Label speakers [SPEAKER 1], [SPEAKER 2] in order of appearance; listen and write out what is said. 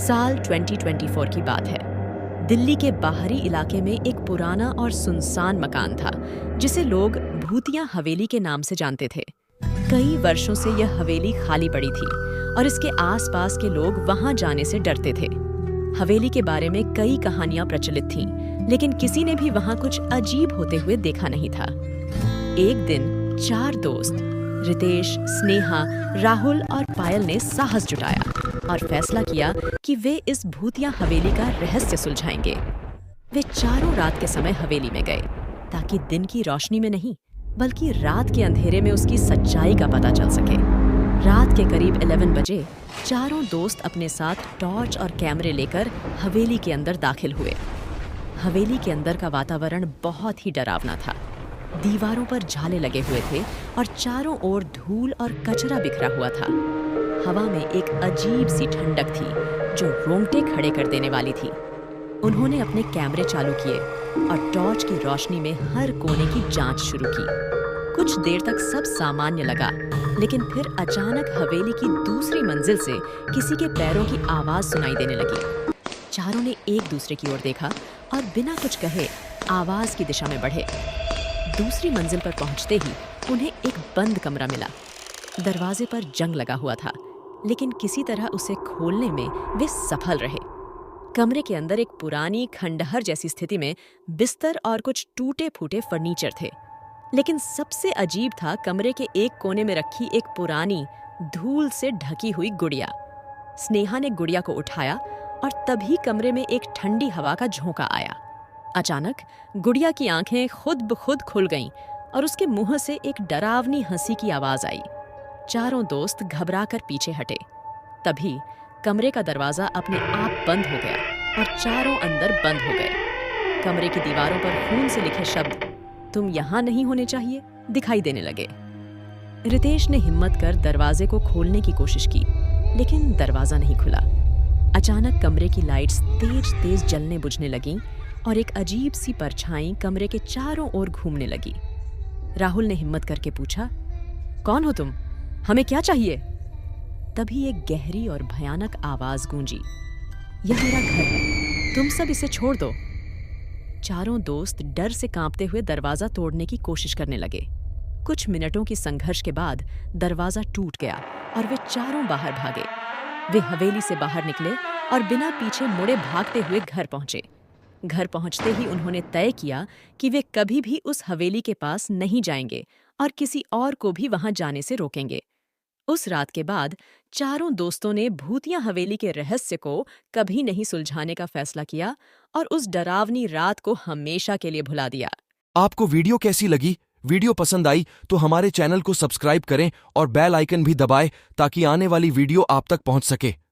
[SPEAKER 1] साल 2024 की बात है। दिल्ली के बाहरी इलाके में एक पुराना और सुनसान मकान था जिसे लोग भूतिया हवेली के नाम से जानते थे। कई वर्षों से यह हवेली खाली पड़ी थी और इसके आसपास के लोग वहां जाने से डरते थे। हवेली के बारे में कई कहानियां प्रचलित थीं, लेकिन किसी ने भी वहां कुछ अजीब होते हुए देखा नहीं था। एक दिन 4 दोस्त रितेश, स्नेहा, राहुल और पायल ने साहस जुटाया और फैसला किया कि वे इस भूतिया हवेली का रहस्य सुलझाएंगे। वे चारों रात के समय हवेली में गए ताकि दिन की रोशनी में नहीं बल्कि रात के अंधेरे में उसकी सच्चाई का पता चल सके। रात के करीब 11 बजे चारों दोस्त अपने साथ टॉर्च और कैमरे लेकर हवेली के अंदर दाखिल हुए। हवेली के अंदर का वातावरण बहुत ही डरावना था। दीवारों पर झाले लगे हुए थे और चारों ओर धूल और कचरा बिखरा हुआ था। हवा में एक अजीब सी ठंडक थी जो रोंगटे खड़े कर देने वाली थी। उन्होंने अपने कैमरे चालू किए और टॉर्च की रोशनी में हर कोने की जांच शुरू की। कुछ देर तक सब सामान्य लगा, लेकिन फिर अचानक हवेली की दूसरी मंजिल से किसी के पैरों की आवाज सुनाई देने लगी। चारों ने एक दूसरे की ओर देखा और बिना कुछ कहे आवाज की दिशा में बढ़े। दूसरी मंजिल पर पहुंचते ही उन्हें एक बंद कमरा मिला। दरवाजे पर जंग लगा हुआ था, लेकिन किसी तरह उसे खोलने में वे सफल रहे। कमरे के अंदर एक पुरानी खंडहर जैसी स्थिति में बिस्तर और कुछ टूटे-फूटे फर्नीचर थे। लेकिन सबसे अजीब था कमरे के एक कोने में रखी एक पुरानी, धूल से ढकी हुई गुड़िया। स्नेहा ने गुड़िया को उठाया और तभी कमरे में एक ठंडी हवा का झोंका आया। अचानक गुड़िया की आंखें खुद ब खुद खुल गईं और उसके मुंह से एक डरावनी हंसी की आवाज आई। चारों दोस्त घबराकर पीछे हटे। तभी कमरे का दरवाजा अपने आप बंद हो गया और चारों अंदर बंद हो गए। कमरे की दीवारों पर खून से लिखे शब्द "तुम यहां नहीं होने चाहिए" दिखाई देने लगे। रितेश ने हिम्मत कर दरवाजे को खोलने की कोशिश की, लेकिन दरवाजा नहीं खुला। अचानक कमरे की लाइट्स तेज-तेज जलने बुझने लगीं और एक अजीब सी परछाई कमरे के चारों ओर घूमने लगी। राहुल ने हिम्मत करके पूछा, "कौन हो तुम? हमें क्या चाहिए?" तभी एक गहरी और भयानक आवाज गूंजी, "यह मेरा घर है, तुम सब इसे छोड़ दो।" चारों दोस्त डर से कांपते हुए दरवाजा तोड़ने की कोशिश करने लगे। कुछ मिनटों की संघर्ष के बाद दरवाजा टूट गया और वे चारों बाहर भागे। वे हवेली से बाहर निकले और बिना पीछे मुड़े भागते हुए घर पहुंचे। घर पहुंचते ही उन्होंने तय किया कि वे कभी भी उस हवेली के पास नहीं जाएंगे और किसी और को भी वहां जाने से रोकेंगे। उस रात के बाद चारों दोस्तों ने भूतिया हवेली के रहस्य को कभी नहीं सुलझाने का फैसला किया और उस डरावनी रात को हमेशा के लिए भुला दिया।
[SPEAKER 2] आपको वीडियो कैसी लगी? वीडियो पसंद आई तो हमारे चैनल को सब्सक्राइब करें और बेल आइकन भी दबाएं ताकि आने वाली वीडियो आप तक पहुंच सके।